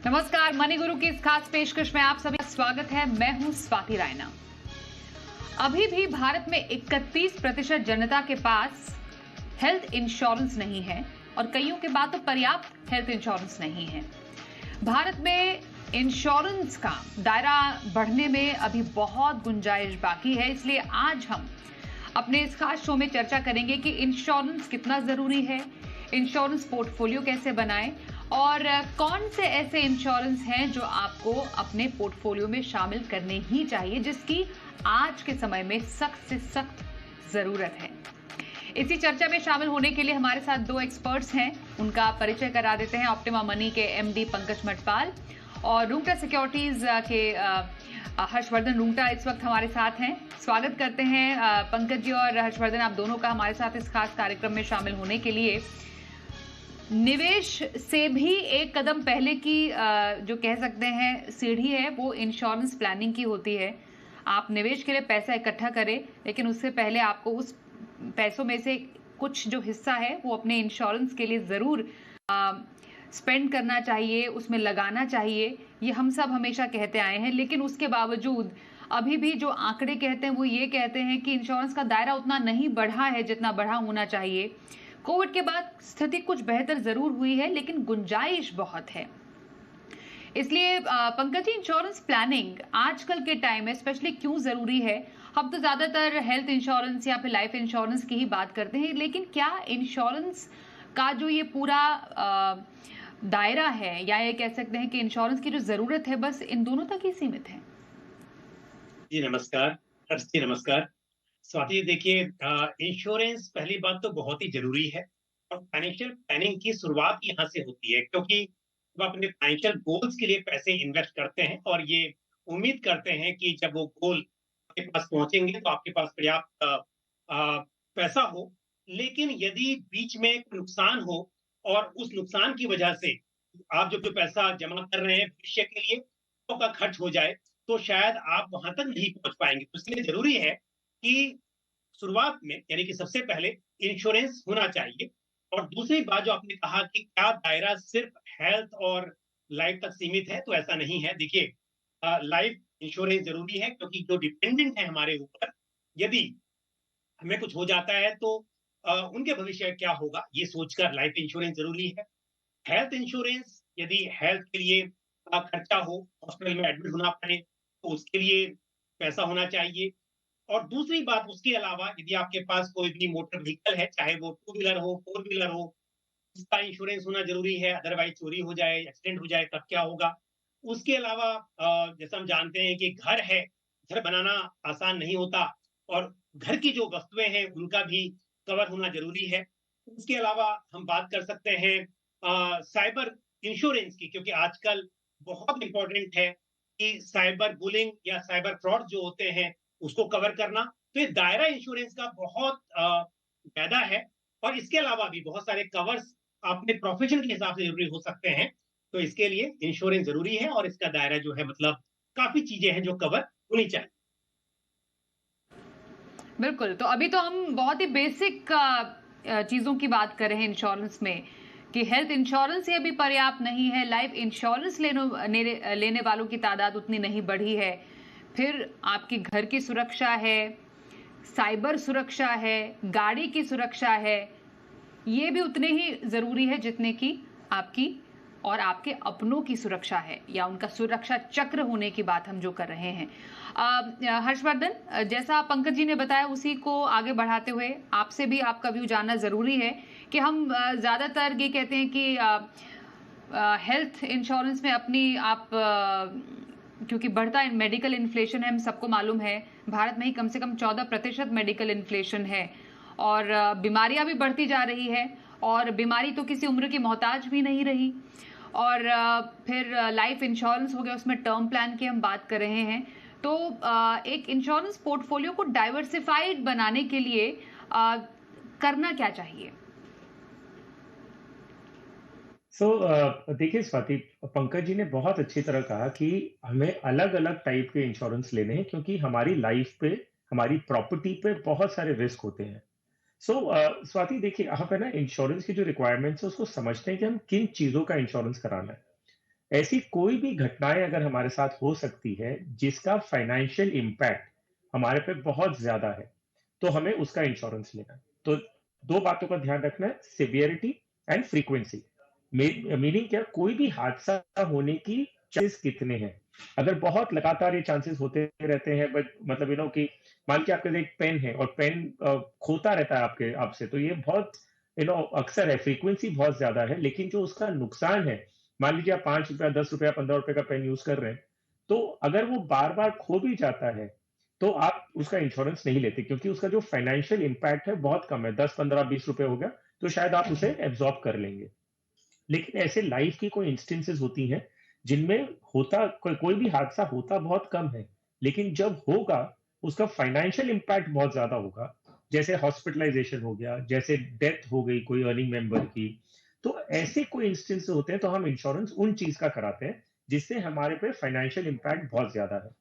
नमस्कार, मनी गुरु की इस खास पेशकश में आप सभी का स्वागत है। मैं हूं स्वाति रायना। अभी भी भारत में 31% जनता के पास हेल्थ इंश्योरेंस नहीं है और कईयों के पास तो पर्याप्त हेल्थ इंश्योरेंस नहीं है। भारत में इंश्योरेंस का दायरा बढ़ने में अभी बहुत गुंजाइश बाकी है, इसलिए आज हम अपने इस खास शो में चर्चा करेंगे कि इंश्योरेंस कितना जरूरी है, इंश्योरेंस पोर्टफोलियो कैसे बनाएं और कौन से ऐसे इंश्योरेंस हैं जो आपको अपने पोर्टफोलियो में शामिल करने ही चाहिए, जिसकी आज के समय में सख्त से सख्त जरूरत है। इसी चर्चा में शामिल होने के लिए हमारे साथ दो एक्सपर्ट्स हैं, उनका परिचय करा देते हैं। ऑप्टिमा मनी के एमडी पंकज मटपाल और रूंगटा सिक्योरिटीज के हर्षवर्धन रूंगटा इस वक्त हमारे साथ हैं। स्वागत करते हैं पंकज जी और हर्षवर्धन, आप दोनों का हमारे साथ इस खास कार्यक्रम में शामिल होने के लिए। निवेश से भी एक कदम पहले की जो कह सकते हैं सीढ़ी है, वो इंश्योरेंस प्लानिंग की होती है। आप निवेश के लिए पैसा इकट्ठा करें, लेकिन उससे पहले आपको उस पैसों में से कुछ जो हिस्सा है वो अपने इंश्योरेंस के लिए ज़रूर स्पेंड करना चाहिए, उसमें लगाना चाहिए। ये हम सब हमेशा कहते आए हैं, लेकिन उसके बावजूद अभी भी जो आंकड़े कहते हैं वो ये कहते हैं कि इंश्योरेंस का दायरा उतना नहीं बढ़ा है जितना बढ़ा होना चाहिए। कोविड के बाद स्थिति कुछ बेहतर जरूर हुई है, लेकिन गुंजाइश बहुत है। इसलिए पंकज जी, इंश्योरेंस प्लानिंग आजकल के टाइम में स्पेशली क्यों जरूरी है? हम तो ज्यादातर हेल्थ इंश्योरेंस या फिर लाइफ इंश्योरेंस की ही बात करते हैं, लेकिन क्या इंश्योरेंस का जो ये पूरा दायरा है, या ये कह सकते हैं कि इंश्योरेंस की जो जरूरत है, बस इन दोनों तक ही सीमित है? जी नमस्कार। हर्ष जी नमस्कार। स्वाति देखिए, इंश्योरेंस पहली बात तो बहुत ही ज़रूरी है और फाइनेंशियल प्लानिंग की शुरुआत यहाँ से होती है, क्योंकि जब आप अपने फाइनेंशियल गोल्स के लिए पैसे इन्वेस्ट करते हैं और ये उम्मीद करते हैं कि जब वो गोल आपके पास पहुँचेंगे तो आपके पास पर्याप्त पैसा हो। लेकिन यदि बीच में कोई नुकसान हो और उस नुकसान की वजह से आप जो पैसा जमा कर रहे हैं भविष्य के लिए, वो का खर्च हो जाए, तो शायद आप वहाँ तक नहीं पहुँच पाएँगे। तो इसलिए ज़रूरी है कि शुरुआत में यानी कि सबसे पहले इंश्योरेंस होना चाहिए। और दूसरी बात जो आपने कहा कि क्या दायरा सिर्फ हेल्थ और लाइफ तक सीमित है, तो ऐसा नहीं है। देखिए, लाइफ इंश्योरेंस ज़रूरी है क्योंकि जो डिपेंडेंट है हमारे ऊपर, यदि हमें कुछ हो जाता है तो उनके भविष्य क्या होगा, ये सोचकर लाइफ इंश्योरेंस ज़रूरी है। हेल्थ इंश्योरेंस, यदि हेल्थ के लिए खर्चा हो, हॉस्पिटल में एडमिट होना पड़े, तो उसके लिए पैसा होना चाहिए। और दूसरी बात, उसके अलावा यदि आपके पास कोई भी मोटर व्हीकल है, चाहे वो टू व्हीलर हो, फोर व्हीलर हो, उसका इंश्योरेंस होना ज़रूरी है। अदरवाइज़ चोरी हो जाए, एक्सीडेंट हो जाए, तब क्या होगा? उसके अलावा जैसा हम जानते हैं कि घर है, घर बनाना आसान नहीं होता और घर की जो वस्तुएँ हैं, उनका भी कवर होना ज़रूरी है। उसके अलावा हम बात कर सकते हैं साइबर इंश्योरेंस की, क्योंकि आजकल बहुत इम्पोर्टेंट है कि साइबर बुलिंग या साइबर फ्रॉड जो होते हैं, उसको कवर करना। तो ये दायरा इंश्योरेंस का बहुत ज़्यादा है और इसके अलावा भी बहुत सारे कवर्स अपने प्रोफ़ेशन के हिसाब से ज़रूरी हो सकते हैं। तो इसके लिए इंश्योरेंस ज़रूरी है और इसका दायरा जो है, मतलब काफ़ी चीज़ें हैं जो कवर होनी चाहिए। बिल्कुल, तो अभी तो हम बहुत ही बेसिक चीज़ों की बात कर रहे हैं इंश्योरेंस में, कि हेल्थ इंश्योरेंस ही अभी पर्याप्त नहीं है, लाइफ इंश्योरेंस लेने वालों की तादाद उतनी नहीं बढ़ी है। फिर आपकी घर की सुरक्षा है, साइबर सुरक्षा है, गाड़ी की सुरक्षा है, ये भी उतने ही ज़रूरी है जितने की आपकी और आपके अपनों की सुरक्षा है, या उनका सुरक्षा चक्र होने की बात हम जो कर रहे हैं। हर्षवर्धन, जैसा पंकज जी ने बताया उसी को आगे बढ़ाते हुए आपसे भी आपका व्यू जानना ज़रूरी है कि हम ज़्यादातर ये कहते हैं कि हेल्थ इंश्योरेंस में अपनी आप क्योंकि बढ़ता मेडिकल इन्फ्लेशन है, हम सबको मालूम है, भारत में ही कम से कम 14% मेडिकल इन्फ्लेशन है और बीमारियां भी बढ़ती जा रही है और बीमारी तो किसी उम्र की मोहताज भी नहीं रही। और फिर लाइफ इंश्योरेंस हो गया, उसमें टर्म प्लान की हम बात कर रहे हैं। तो एक इंश्योरेंस पोर्टफोलियो को डाइवर्सिफाइड बनाने के लिए करना क्या चाहिए? देखिए स्वाति, पंकज जी ने बहुत अच्छी तरह कहा कि हमें अलग-अलग टाइप के इंश्योरेंस लेने हैं क्योंकि हमारी लाइफ पे, हमारी प्रॉपर्टी पे बहुत सारे रिस्क होते हैं। स्वाति देखिए, आप है ना इंश्योरेंस की जो रिक्वायरमेंट्स है उसको समझते हैं कि हम किन चीज़ों का इंश्योरेंस कराना है। ऐसी कोई भी घटनाएँ अगर हमारे साथ हो सकती है, जिसका फाइनेंशियल इम्पैक्ट हमारे पे बहुत ज़्यादा है, तो हमें उसका इंश्योरेंस लेना है। तो 2 बातों का ध्यान रखना है, सेवेरिटी एंड फ्रीक्वेंसी। मीनिंग क्या, कोई भी हादसा होने की चांसेस कितने हैं? अगर बहुत लगातार ये चांसेस होते रहते हैं, बट मतलब कि मान के आपके एक पेन है और पेन खोता रहता है आपके आपसे, तो ये बहुत अक्सर है, फ्रीक्वेंसी बहुत ज़्यादा है, लेकिन जो उसका नुकसान है, मान लीजिए आप ₹5, ₹10, ₹15 का पेन यूज़ कर रहे हैं, तो अगर वो बार-बार खो भी जाता है, तो आप उसका इंश्योरेंस नहीं लेते, क्योंकि उसका जो फाइनेंशियल इम्पैक्ट है बहुत कम है, 10, 15, ₹20 हो गया, तो शायद आप उसे एब्ज़ॉर्ब कर लेंगे। लेकिन ऐसे लाइफ की कोई इंस्टेंसेस होती हैं, जिनमें होता कोई भी हादसा होता बहुत कम है, लेकिन जब होगा, उसका फाइनेंशियल इम्पैक्ट बहुत ज़्यादा होगा। जैसे हॉस्पिटलाइज़ेशन हो गया, जैसे डेथ हो गई कोई अर्निंग मेंबर की। तो ऐसे कोई इंस्टेंस होते हैं, तो हम इंश्योरेंस उन चीज़ का कराते हैं, जिससे हमारे पे फाइनेंशियल इम्पैक्ट बहुत ज़्यादा है।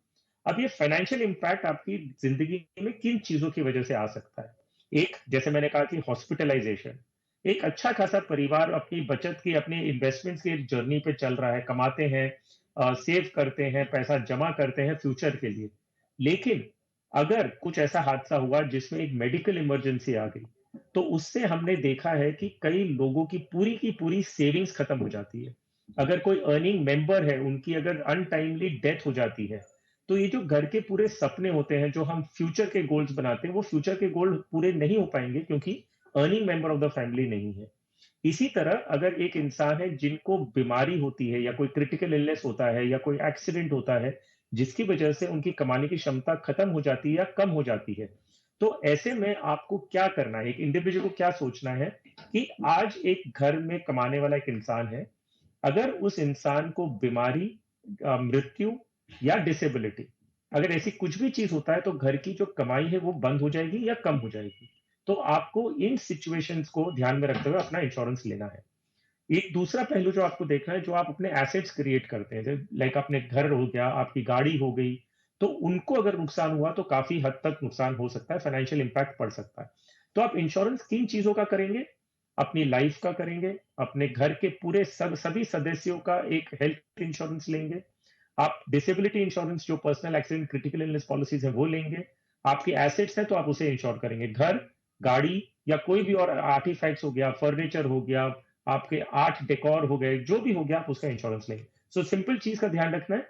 अब ये फाइनेंशियल इम्पैक्ट आपकी ज़िंदगी में किन चीज़ों की वजह से आ सकता है? एक, जैसे मैंने कहा कि हॉस्पिटलाइज़ेशन। एक अच्छा खासा परिवार अपनी बचत की, अपनी इन्वेस्टमेंट्स की एक जर्नी पे चल रहा है, कमाते हैं, सेव करते हैं, पैसा जमा करते हैं फ्यूचर के लिए। लेकिन अगर कुछ ऐसा हादसा हुआ जिसमें एक मेडिकल इमरजेंसी आ गई, तो उससे हमने देखा है कि कई लोगों की पूरी सेविंग्स खत्म हो जाती है। अगर कोई अर्निंग मेंबर है, उनकी अगर अनटाइमली डेथ हो जाती है, तो ये जो घर के पूरे सपने होते हैं, जो हम फ्यूचर के गोल्स बनाते हैं, वो फ्यूचर के गोल पूरे नहीं हो पाएँगे, क्योंकि earning member of the family नहीं है। इसी तरह अगर एक इंसान है जिनको बीमारी होती है, या कोई क्रिटिकल इलनेस होता है, या कोई एक्सीडेंट होता है, जिसकी वजह से उनकी कमाने की क्षमता खत्म हो जाती है या कम हो जाती है, तो ऐसे में आपको क्या करना है? एक इंडिविजुअल को क्या सोचना है कि आज एक घर में कमाने वाला एक इंसान है, अगर उस इंसान को बीमारी, मृत्यु या डिसेबिलिटी, अगर ऐसी कुछ भी चीज़ होता है, तो घर की जो कमाई है वो बंद हो जाएगी या कम हो जाएगी। तो आपको इन सिचुएशंस को ध्यान में रखते हुए अपना इंश्योरेंस लेना है। एक दूसरा पहलू जो आपको देखना है, जो आप अपने एसेट्स क्रिएट करते हैं, लाइक अपने घर हो गया, आपकी गाड़ी हो गई, तो उनको अगर नुकसान हुआ, तो काफ़ी हद तक नुकसान हो सकता है, फाइनेंशियल इम्पैक्ट पड़ सकता है। तो आप इंश्योरेंस किन चीज़ों का करेंगे? अपनी लाइफ का करेंगे, अपने घर के पूरे सभी सदस्यों का एक हेल्थ इंश्योरेंस लेंगे, आप डिसेबिलिटी इंश्योरेंस, जो personal accident critical illness policies है, वो लेंगे। आपके एसेट्स हैं, तो आप उसे इंश्योर करेंगे। घर, गाड़ी या कोई भी और आर्टिफैक्ट्स हो गया, फर्नीचर हो गया, आपके आर्ट डेकोर हो गए, जो भी हो गया, आप उसका इंश्योरेंस लेंगे। सो सिंपल चीज़ का ध्यान रखना है,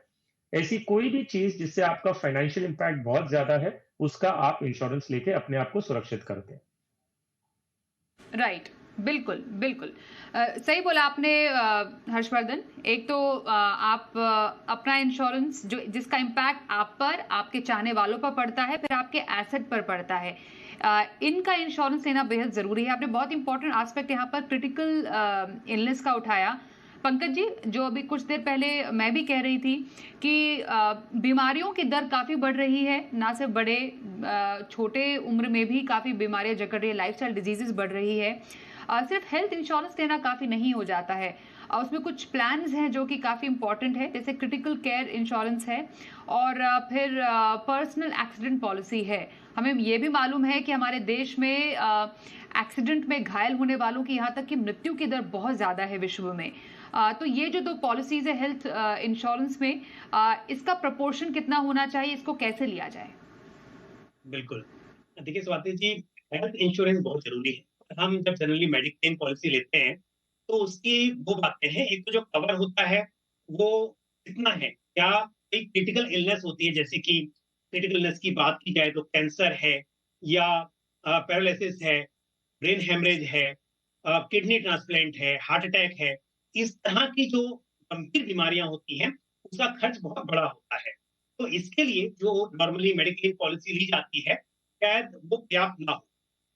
ऐसी कोई भी चीज़ जिससे आपका फाइनेंशियल इम्पैक्ट बहुत ज़्यादा है, उसका आप इंश्योरेंस लेके अपने आप को सुरक्षित कर दें। राइट, बिल्कुल, बिल्कुल। सही बोला आपने हर्षवर्धन। एक तो आप अपना इंश्योरेंस जो जिसका इम्पैक्ट आप पर, आपके चाहने वालों पर पड़ता है, फिर आपके एसेट पर पड़ता है। इनका इंश्योरेंस लेना बेहद ज़रूरी है। आपने बहुत इंपॉर्टेंट एस्पेक्ट यहाँ पर क्रिटिकल इलनेस का उठाया। पंकज जी, जो अभी कुछ देर पहले मैं भी कह रही थी कि बीमारियों की दर काफ़ी बढ़ रही है, ना सिर्फ बड़े छोटे उम्र में भी काफ़ी बीमारियां जकड़ रही है, लाइफस्टाइल डिजीजेस बढ़ रही है। सिर्फ हेल्थ इंश्योरेंस लेना काफ़ी नहीं हो जाता है। उसमें कुछ प्लान्स हैं जो कि काफ़ी इंपॉर्टेंट है, जैसे क्रिटिकल केयर इंश्योरेंस है, और फिर पर्सनल एक्सीडेंट पॉलिसी है। हमें ये भी मालूम है कि हमारे देश में एक्सीडेंट में घायल होने वालों की, यहाँ तक कि मृत्यु की दर बहुत ज़्यादा है विश्व में। तो ये जो दो पॉलिसीज है हेल्थ इंश्योरेंस में, इसका प्रपोर्शन कितना होना चाहिए, इसको कैसे लिया जाए? बिल्कुल। देखिए स्वाति जी, हेल्थ इंश्योरेंस बहुत ज़रूरी है। हम जब जनरली मेडिक्लेम पॉलिसी लेते हैं, तो उसकी 2 बातें हैं। एक तो जो कवर होता है, वो कितना है? क्या एक क्रिटिकल इलनेस होती है, जैसे कि क्रिटिकल इलनेस की बात की जाए तो कैंसर है, या पैरालिसिस है, ब्रेन हेमरेज है, किडनी ट्रांसप्लांट है, हार्ट अटैक है। इस तरह की जो गंभीर बीमारियाँ होती हैं, उसका खर्च बहुत बड़ा होता है। तो इसके लिए जो नॉर्मली मेडिक्लेम पॉलिसी ली जाती है, शायद वो पर्याप्त ना हो।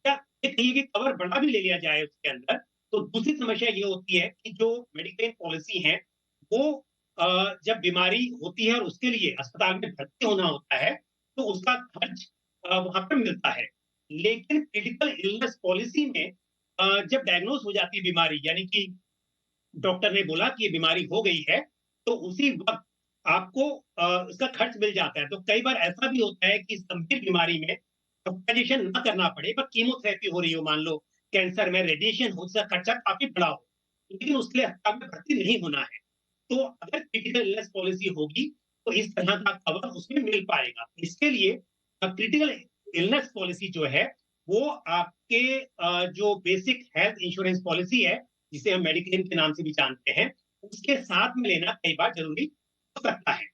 या ये कहिए कि कवर बड़ा भी ले लिया जाए उसके अंदर, तो दूसरी समस्या ये होती है कि जो मेडिक्लेम पॉलिसी है, वो जब बीमारी होती है और उसके लिए अस्पताल में भर्ती होना होता है, तो उसका खर्च वहाँ पर मिलता है। लेकिन क्रिटिकल इलनेस पॉलिसी में जब डायग्नोज़ हो जाती है बीमारी, यानी कि डॉक्टर ने बोला कि ये बीमारी हो गई है, तो उसी वक़्त आपको इसका खर्च मिल जाता है। तो कई बार ऐसा भी होता है कि इस गंभीर बीमारी में हॉस्पिटलाइज़ेशन ना करना पड़े, पर कीमोथेरेपी हो रही हो, मान लो कैंसर में रेडिएशन हो, उसका खर्चा काफ़ी बड़ा हो, लेकिन उसके लिए अस्पताल में भर्ती नहीं होना है। तो अगर क्रिटिकल इलनेस पॉलिसी होगी तो इस तरह का कवर उसमें मिल पाएगा। इसके लिए क्रिटिकल इलनेस पॉलिसी जो है वो आपके जो बेसिक हेल्थ इंश्योरेंस पॉलिसी है, जिसे हम मेडिक्लेम के नाम से भी जानते हैं, उसके साथ में लेना कई बार जरूरी हो सकता है।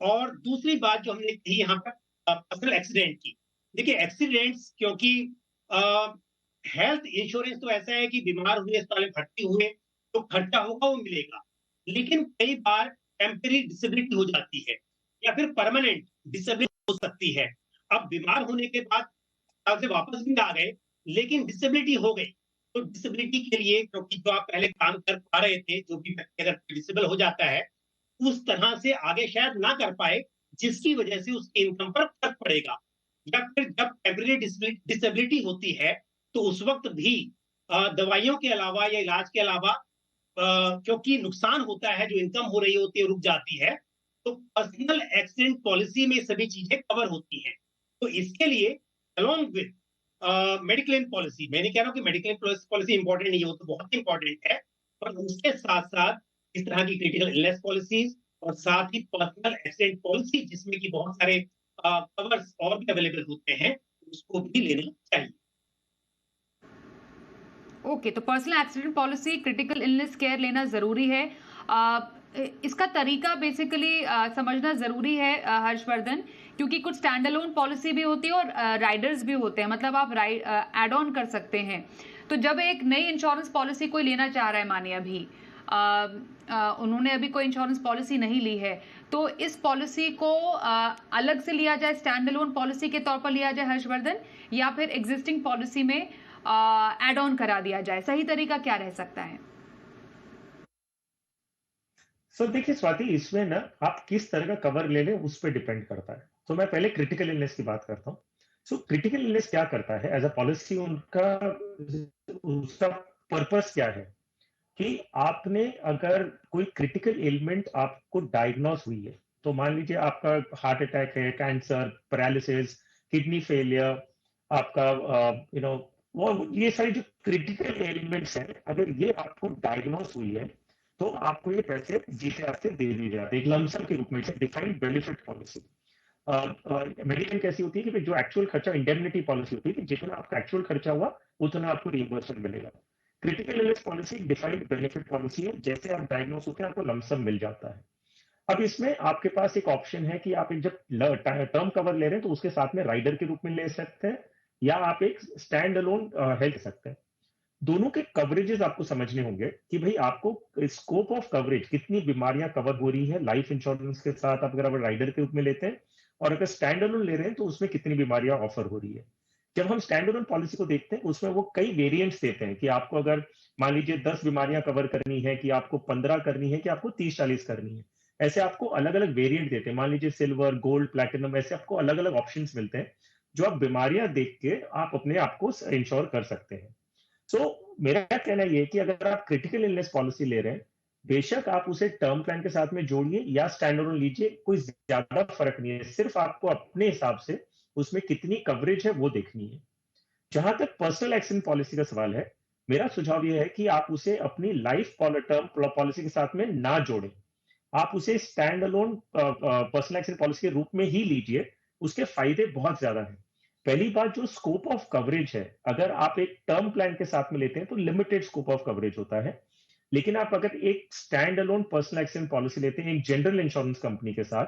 और दूसरी बात जो हमने कही यहाँ पर पर्सनल एक्सीडेंट की, देखिए एक्सीडेंट्स क्योंकि हेल्थ इंश्योरेंस तो ऐसा है कि बीमार हुए, अस्पताल में भर्ती हुए तो खर्चा होगा वो मिलेगा, लेकिन कई बार टेम्परेरी डिसेबिलिटी हो जाती है या फिर परमानेंट डिसेबिलिटी हो सकती है। अब बीमार होने के बाद अस्पताल से वापस भी आ गए लेकिन डिसेबिलिटी हो गई, तो डिसेबिलिटी के लिए क्योंकि जो आप पहले काम कर पा रहे थे, जो भी व्यक्ति अगर डिसेबल हो जाता है उस तरह से आगे शायद ना कर पाए, जिसकी वजह से उसकी इनकम पर फर्क पड़ेगा। या फिर जब टेम्परेरी डिसेबिलिटी होती है तो उस वक्त भी दवाइयों के अलावा या इलाज के अलावा क्योंकि नुकसान होता है, जो इनकम हो रही होती है रुक जाती है, तो पर्सनल एक्सीडेंट पॉलिसी में सभी चीजें कवर होती हैं। तो इसके लिए अलोंग विद मेडिक्लेम पॉलिसी, मैं नहीं कह रहा हूं कि मेडिक्लेम पॉलिसी इंपॉर्टेंट नहीं है, वो तो बहुत इंपॉर्टेंट है, पर उसके साथ साथ इस तरह की क्रिटिकल इलनेस पॉलिसीज और साथ ही पर्सनल एक्सीडेंट पॉलिसी जिसमें कि बहुत सारे कवर्स और भी अवेलेबल होते हैं, उसको भी लेना चाहिए। ओके, तो personal accident policy, critical illness care लेना ज़रूरी है। इसका तरीका बेसिकली समझना ज़रूरी है हर्षवर्धन, क्योंकि कुछ स्टैंड अलोन पॉलिसी भी होती है और राइडर्स भी होते हैं, मतलब आप ऐड ऑन कर सकते हैं। तो जब एक नई इंश्योरेंस पॉलिसी कोई लेना चाह रहा है, मानिए अभी उन्होंने अभी कोई इंश्योरेंस पॉलिसी नहीं ली है, तो इस पॉलिसी को अलग से लिया जाए, स्टैंड अलोन पॉलिसी के तौर पर लिया जाए हर्षवर्धन, या फिर एग्जिस्टिंग पॉलिसी में ऐड ऑन करा दिया जाए? सही तरीका क्या रह सकता है? देखिए स्वाति, इसमें ना आप किस तरह का कवर ले लें उस पर डिपेंड करता है। तो मैं पहले क्रिटिकल इलनेस की बात करता हूँ। क्रिटिकल इलनेस क्या करता है एज अ पॉलिसी, उनका उसका पर्पस क्या है कि आपने अगर कोई क्रिटिकल एलिमेंट आपको डायग्नोस हुई है, तो मान लीजिए आपका हार्ट अटैक है, कैंसर, पैरालिसिस, किडनी फेलियर, आपका वो ये सारी जो क्रिटिकल एलिमेंट्स हैं, अगर ये आपको डायग्नोस हुई है तो आपको ये पैसे जीते से दे दिए जाते हैं एक लमसम के रूप में, डिफाइंड बेनिफिट पॉलिसी। मेडिक्लेम कैसी होती है कि जो एक्चुअल खर्चा, इंडेमनिटी पॉलिसी होती है कि जितना आपका एक्चुअल खर्चा हुआ उतना आपको रिइंबर्समेंट मिलेगा। Critical illness policy defined benefit policy है, जैसे आप डायग्नोस होते हैं आपको लमसम मिल जाता है। अब इसमें आपके पास एक ऑप्शन है कि आप एक जब टर्म कवर ले रहे हैं तो उसके साथ में राइडर के रूप में ले सकते हैं, या आप एक स्टैंड अलोन हेल्थ सकते हैं। दोनों के कवरेजेस आपको समझने होंगे कि भाई आपको स्कोप ऑफ कवरेज, कितनी बीमारियां कवर हो रही है लाइफ इंश्योरेंस के साथ अगर आप राइडर के रूप में लेते हैं, और अगर स्टैंड अलोन ले रहे हैं तो उसमें कितनी बीमारियां ऑफर हो रही है। जब हम स्टैंड अलोन पॉलिसी को देखते हैं उसमें वो कई वेरिएंट्स देते हैं कि आपको अगर मान लीजिए 10 बीमारियां कवर करनी है, कि आपको 15 करनी है, कि आपको 30-40 करनी है, ऐसे आपको अलग अलग वेरिएंट देते हैं। मान लीजिए सिल्वर, गोल्ड, प्लैटिनम, ऐसे आपको अलग अलग ऑप्शंस मिलते हैं जो आप बीमारियां देख के आप अपने आप को इंश्योर कर सकते हैं। मेरा कहना ये है कि अगर आप क्रिटिकल इलनेस पॉलिसी ले रहे हैं, बेशक आप उसे टर्म प्लान के साथ में जोड़िए या स्टैंड अलोन लीजिए, कोई ज्यादा फर्क नहीं है, सिर्फ आपको अपने हिसाब से उसमें कितनी कवरेज है वो देखनी है। जहां तक पर्सनल एक्सीडेंट पॉलिसी का सवाल है, मेरा सुझाव यह है कि आप उसे अपनी लाइफ टर्म पॉलिसी के साथ में ना जोड़ें, आप उसे stand alone personal accident policy के रूप में ही लीजिए। उसके फायदे बहुत ज्यादा हैं। पहली बात, जो स्कोप ऑफ कवरेज है, अगर आप एक टर्म प्लान के साथ में लेते हैं तो लिमिटेड स्कोप ऑफ कवरेज होता है, लेकिन आप अगर एक stand alone personal accident policy लेते हैं एक जनरल इंश्योरेंस कंपनी के साथ,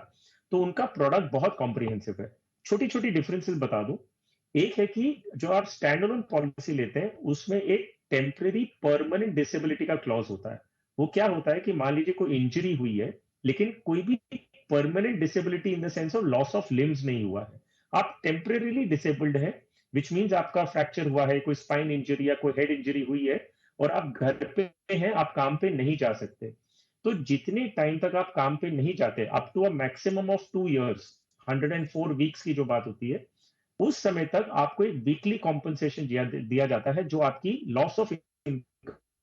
तो उनका प्रोडक्ट बहुत कॉम्प्रिहेंसिव है। छोटी छोटी डिफरेंसेस बता दूं। एक है कि जो आप स्टैंड अलोन पॉलिसी लेते हैं उसमें एक टेम्परेरी परमानेंट डिसेबिलिटी का क्लॉज होता है। वो क्या होता है कि मान लीजिए कोई इंजरी हुई है, लेकिन कोई भी permanent disability in the sense of loss of limbs नहीं हुआ है, आप टेम्परेरीली डिसेबल्ड है, विच मीन्स आपका फ्रैक्चर हुआ है, कोई स्पाइन इंजरी या कोई हेड इंजरी हुई है, और आप घर पे हैं, आप काम पे नहीं जा सकते। तो जितने टाइम तक आप काम पे नहीं जाते, up to a maximum of 2 years, 104 weeks की जो बात होती है, उस समय तक आपको एक वीकली कॉम्पनसेशन दिया जाता है जो आपकी लॉस ऑफ इनकम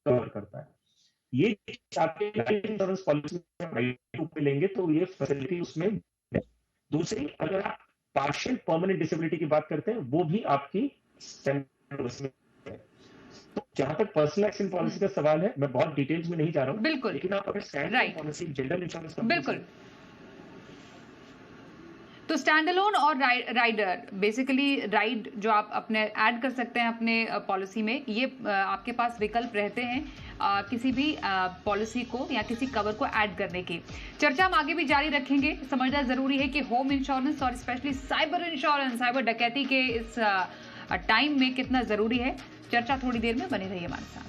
कवर करता है। ये आपके लाइफ इंश्योरेंस पॉलिसी में लेंगे तो ये फैसिलिटी उसमें है। दूसरी, अगर आप पार्शियल परमानेंट डिसेबिलिटी की बात करते हैं, वो भी आपकी तो जहां तक पर्सनल एक्सीडेंट पॉलिसी का सवाल है, मैं बहुत डिटेल्स में नहीं जा रहा हूँ, बिल्कुल, लेकिन आप अगर stand right, policy general insurance बिल्कुल। तो स्टैंड अलोन और राइडर, बेसिकली राइड जो आप अपने ऐड कर सकते हैं अपने पॉलिसी में, ये आपके पास विकल्प रहते हैं किसी भी पॉलिसी को या किसी कवर को ऐड करने की। चर्चा हम आगे भी जारी रखेंगे। समझना जरूरी है कि होम इंश्योरेंस और स्पेशली साइबर इंश्योरेंस, साइबर डकैती के इस टाइम में कितना जरूरी है। चर्चा थोड़ी देर में बनी रही हमारे साथ।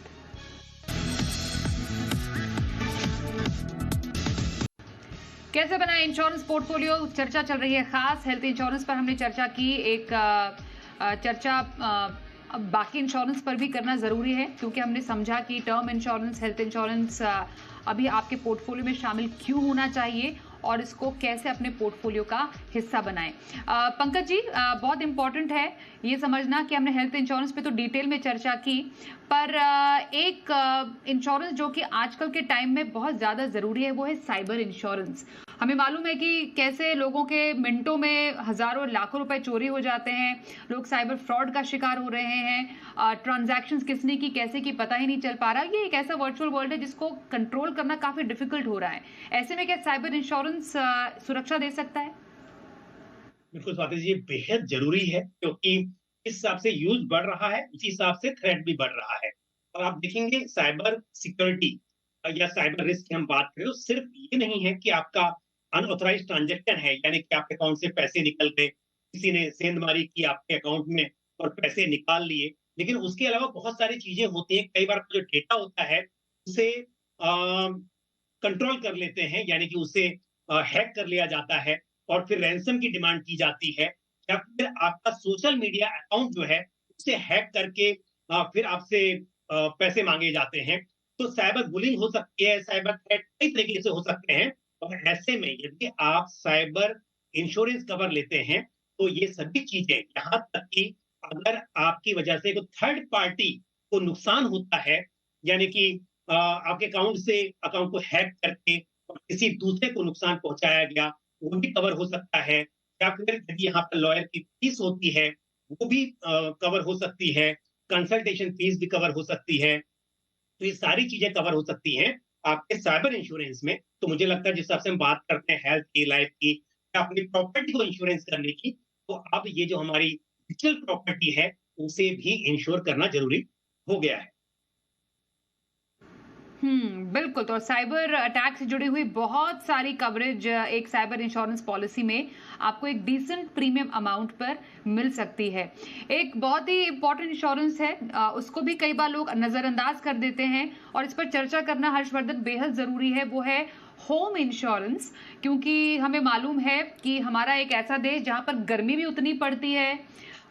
कैसे बनाए इंश्योरेंस पोर्टफोलियो, चर्चा चल रही है। खास हेल्थ इंश्योरेंस पर हमने चर्चा की। एक चर्चा अब बाकी इंश्योरेंस पर भी करना जरूरी है, क्योंकि हमने समझा कि टर्म इंश्योरेंस, हेल्थ इंश्योरेंस अभी आपके पोर्टफोलियो में शामिल क्यों होना चाहिए और इसको कैसे अपने पोर्टफोलियो का हिस्सा बनाएं। पंकज जी, बहुत इंपॉर्टेंट है ये समझना कि हमने हेल्थ इंश्योरेंस पे तो डिटेल में चर्चा की, पर एक इंश्योरेंस जो कि आजकल के टाइम में बहुत ज्यादा जरूरी है, वो है साइबर इंश्योरेंस। हमें मालूम है कि कैसे लोगों के मिनटों में हजारों लाखों रुपए चोरी हो जाते हैं, लोग साइबर फ्रॉड का शिकार हो रहे हैं, ट्रांजैक्शंस किसने की कैसे की पता ही नहीं चल पा रहा। ये एक ऐसा वर्चुअल वर्ल्ड है जिसको कंट्रोल करना काफी डिफिकल्ट हो रहा है। ऐसे में क्या साइबर इंश्योरेंस सुरक्षा दे सकता है? बिल्कुल स्वाति जी, ये बेहद जरूरी है, क्योंकि इस हिसाब से यूज बढ़ रहा है, उसी हिसाब से थ्रेट भी बढ़ रहा है। और आप देखेंगे साइबर सिक्योरिटी या साइबर रिस्क की हम बात करें, तो सिर्फ ये नहीं है कि आपका अनऑथराइज ट्रांजेक्शन है, यानी कि आपके अकाउंट से पैसे निकल गए, किसी ने सेंधमारी की आपके अकाउंट में और पैसे निकाल लिए। लेकिन उसके अलावा बहुत सारी चीजें होती हैं। कई बार जो डेटा होता है उसे कंट्रोल कर लेते हैं, यानी कि उसे हैक कर लिया जाता है और फिर रैंसम की डिमांड की जाती है, या फिर आपका सोशल मीडिया अकाउंट जो है उसे हैक करके फिर आपसे पैसे मांगे जाते हैं। तो साइबर बुलिंग हो सकती है, साइबर थ्रेट कई तरीके से हो सकते हैं। और ऐसे में यदि आप साइबर इंश्योरेंस कवर लेते हैं, तो ये सभी चीजें, यहाँ तक कि अगर आपकी वजह से कोई थर्ड पार्टी को नुकसान होता है, यानी कि आपके अकाउंट को हैक करके और किसी दूसरे को नुकसान पहुंचाया गया, वो भी कवर हो सकता है। या फिर यदि यहाँ पर लॉयर की फीस होती है, वो भी कवर हो सकती है। कंसल्टेशन फीस भी कवर हो सकती है। तो ये सारी चीजें कवर हो सकती हैं आपके साइबर इंश्योरेंस में। तो मुझे लगता है जिस हिसाब से हम बात करते हैं हेल्थ की, लाइफ की, या अपनी प्रॉपर्टी को इंश्योरेंस करने की, तो अब ये जो हमारी डिजिटल प्रॉपर्टी है उसे भी इंश्योर करना जरूरी हो गया है। बिल्कुल। तो साइबर अटैक से जुड़ी हुई बहुत सारी कवरेज एक साइबर इंश्योरेंस पॉलिसी में आपको एक डिसेंट प्रीमियम अमाउंट पर मिल सकती है। एक बहुत ही इंपॉर्टेंट इंश्योरेंस है, उसको भी कई बार लोग नजरअंदाज कर देते हैं और इस पर चर्चा करना हर्षवर्धन बेहद जरूरी है, वो है होम इंश्योरेंस। क्योंकि हमें मालूम है कि हमारा एक ऐसा देश जहां पर गर्मी भी उतनी पड़ती है,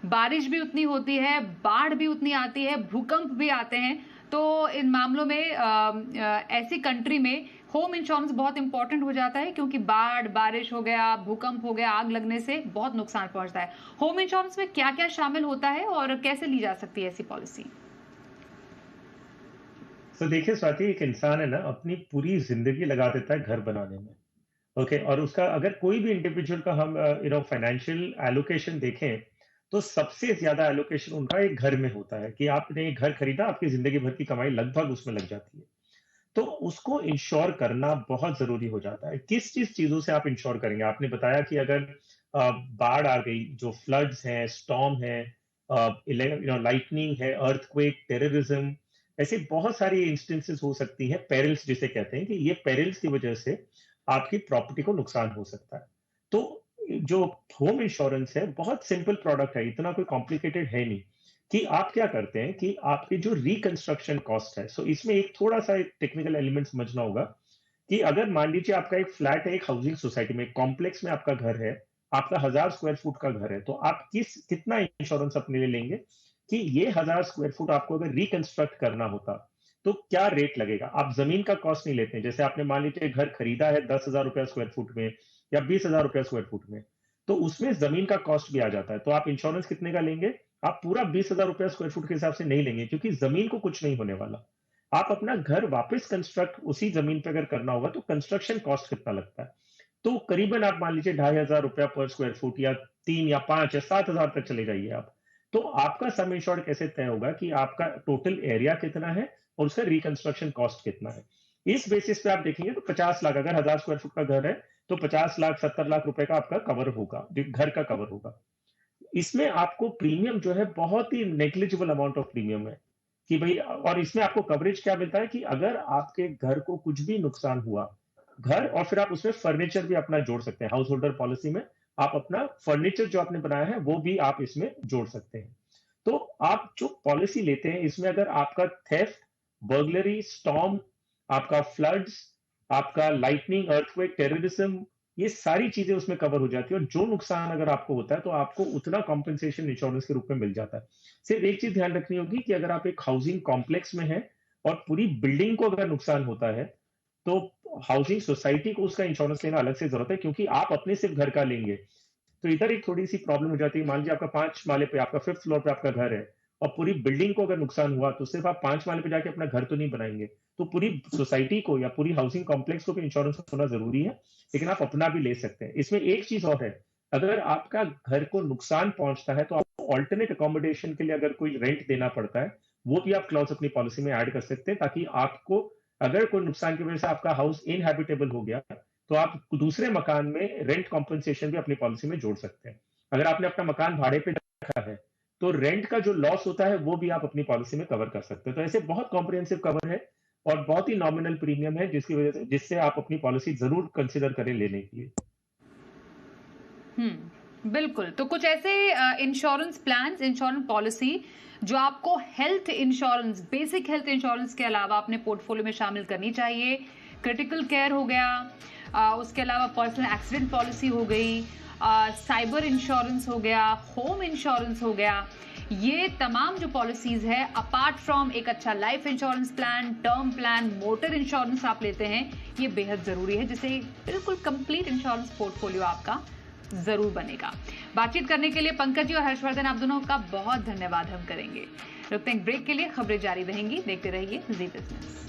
बारिश भी उतनी होती है, बाढ़ भी उतनी आती है, भूकंप भी आते हैं। तो इन मामलों में ऐसी कंट्री में होम इंश्योरेंस बहुत इंपॉर्टेंट हो जाता है, क्योंकि बाढ़, बारिश हो गया, भूकंप हो गया, आग लगने से बहुत नुकसान पहुंचता है। होम इंश्योरेंस में क्या क्या शामिल होता है और कैसे ली जा सकती है ऐसी पॉलिसी? तो देखिए स्वाति, एक इंसान है ना, अपनी पूरी जिंदगी लगा देता है घर बनाने में। ओके, और उसका अगर कोई भी इंडिविजुअल का हम फाइनेंशियल एलोकेशन देखें, तो सबसे ज्यादा एलोकेशन उनका एक घर में होता है कि आपने एक घर खरीदा, आपकी जिंदगी भर की कमाई लगभग उसमें लग जाती है। तो उसको इंश्योर करना बहुत जरूरी हो जाता है। किस किस चीजों से आप इंश्योर करेंगे? आपने बताया कि अगर बाढ़ आ गई, जो फ्लड्स हैं, स्टॉर्म है, लाइटनिंग है, अर्थक्वेक, टेररिज्म, ऐसी बहुत सारी इंस्टेंसेस हो सकती हैं, पेरिल्स जिसे कहते हैं, कि ये पेरिल्स की वजह से आपकी प्रॉपर्टी को नुकसान हो सकता है। तो जो होम इंश्योरेंस है, बहुत सिंपल प्रोडक्ट है, इतना कोई कॉम्प्लिकेटेड है नहीं। कि आप क्या करते हैं कि आपकी जो रिकंस्ट्रक्शन कॉस्ट है, सो इसमें एक थोड़ा सा एक टेक्निकल एलिमेंट समझना होगा कि अगर मान लीजिए आपका एक फ्लैट है, एक हाउसिंग सोसाइटी में, कॉम्प्लेक्स में आपका घर है, आपका 1000 स्क्वायर फुट का घर है, तो आप कितना इंश्योरेंस अपने लिए लेंगे कि ये 1000 स्क्वायर फुट आपको अगर रिकंस्ट्रक्ट करना होता तो क्या रेट लगेगा? आप जमीन का कॉस्ट नहीं लेते हैं। जैसे आपने मान लीजिए घर खरीदा है 10,000 रुपया स्क्वायर फुट में या 20,000 रुपया स्क्वायर फुट में, तो उसमें जमीन का कॉस्ट भी आ जाता है। तो आप इंश्योरेंस कितने का लेंगे? आप पूरा 20,000 रुपया स्क्वायर फुट के हिसाब से नहीं लेंगे, क्योंकि जमीन को कुछ नहीं होने वाला। आप अपना घर वापस कंस्ट्रक्ट उसी जमीन पे अगर करना होगा, तो कंस्ट्रक्शन कॉस्ट कितना लगता है? तो करीबन आप मान लीजिए 2,500 रुपया पर स्क्वायर फुट, या 3 या 5 या 7,000 तक चले जाइए आप। तो आपका सम इंश्योर्ड कैसे तय होगा कि आपका टोटल एरिया कितना है और उसका रिकंस्ट्रक्शन कॉस्ट कितना है। इस बेसिस पे आप देखेंगे तो 50 लाख, अगर 1000 स्क्वायर फुट का घर है तो 50 लाख 70 लाख रुपए का आपका कवर होगा, घर का कवर होगा। इसमें आपको प्रीमियम जो है बहुत ही नेग्लिजिबल अमाउंट ऑफ प्रीमियम है कि भाई, और इसमें आपको कवरेज क्या मिलता है कि अगर आपके घर को कुछ भी नुकसान हुआ, घर और फिर आप उसमें फर्नीचर भी अपना जोड़ सकते हैं। हाउस होल्डर पॉलिसी में आप अपना फर्नीचर जो आपने बनाया है वो भी आप इसमें जोड़ सकते हैं। तो आप जो पॉलिसी लेते हैं इसमें अगर आपका थेफ्ट, बर्गलरी, स्टॉर्म, आपका फ्लड्स, आपका लाइटनिंग, अर्थक्वेक, टेररिज्म, ये सारी चीजें उसमें कवर हो जाती है और जो नुकसान अगर आपको होता है तो आपको उतना कॉम्पेंसेशन इंश्योरेंस के रूप में मिल जाता है। सिर्फ एक चीज ध्यान रखनी होगी कि अगर आप एक हाउसिंग कॉम्प्लेक्स में हैं और पूरी बिल्डिंग को अगर नुकसान होता है तो हाउसिंग सोसाइटी को उसका इंश्योरेंस लेना अलग से जरूरत है, क्योंकि आप अपने सिर्फ घर का लेंगे तो इधर एक थोड़ी सी प्रॉब्लम हो जाती है। मान लीजिए आपका 5 माले पे, आपका 5th फ्लोर पे आपका घर है और पूरी बिल्डिंग को अगर नुकसान हुआ तो सिर्फ आप 5 माले पे जाके अपना घर तो नहीं बनाएंगे, तो पूरी सोसाइटी को या पूरी हाउसिंग कॉम्प्लेक्स को भी इंश्योरेंस होना जरूरी है, लेकिन आप अपना भी ले सकते हैं। इसमें एक चीज और है, अगर आपका घर को नुकसान पहुंचता है तो आपको ऑल्टरनेट अकोमोडेशन के लिए अगर कोई रेंट देना पड़ता है, वो भी आप क्लॉज अपनी पॉलिसी में ऐड कर सकते हैं, ताकि आपको अगर कोई नुकसान की वजह से आपका हाउस इनहैबिटेबल हो गया तो आप दूसरे मकान में रेंट कॉम्पेंसेशन भी अपनी पॉलिसी में जोड़ सकते हैं। अगर आपने अपना मकान भाड़े पे रखा है तो रेंट का जो लॉस होता है वो भी आप अपनी पॉलिसी में कवर कर सकते हैं। तो ऐसे बहुत कॉम्प्रिहेंसिव कवर है और बहुत ही नॉमिनल प्रीमियम है, जिसकी वजह से, जिससे आप अपनी पॉलिसी जरूर कंसिडर करें लेने के लिए। बिल्कुल। तो कुछ ऐसे इंश्योरेंस प्लान्स, इंश्योरेंस पॉलिसी जो आपको health insurance, basic health insurance के अलावा अपने पोर्टफोलियो में शामिल करनी चाहिए। क्रिटिकल केयर हो गया, उसके अलावा पर्सनल एक्सीडेंट पॉलिसी हो गई, साइबर इंश्योरेंस हो गया, होम इंश्योरेंस हो गया। ये तमाम जो पॉलिसीज है, अपार्ट फ्रॉम एक अच्छा life insurance plan, term plan, motor insurance आप लेते हैं, ये बेहद जरूरी है, जिससे बिल्कुल कंप्लीट इंश्योरेंस पोर्टफोलियो आपका जरूर बनेगा। बातचीत करने के लिए पंकज जी और हर्षवर्धन, आप दोनों का बहुत धन्यवाद हम करेंगे। रुकते हैं ब्रेक के लिए, खबरें जारी रहेंगी, देखते रहिए जी बिजनेस।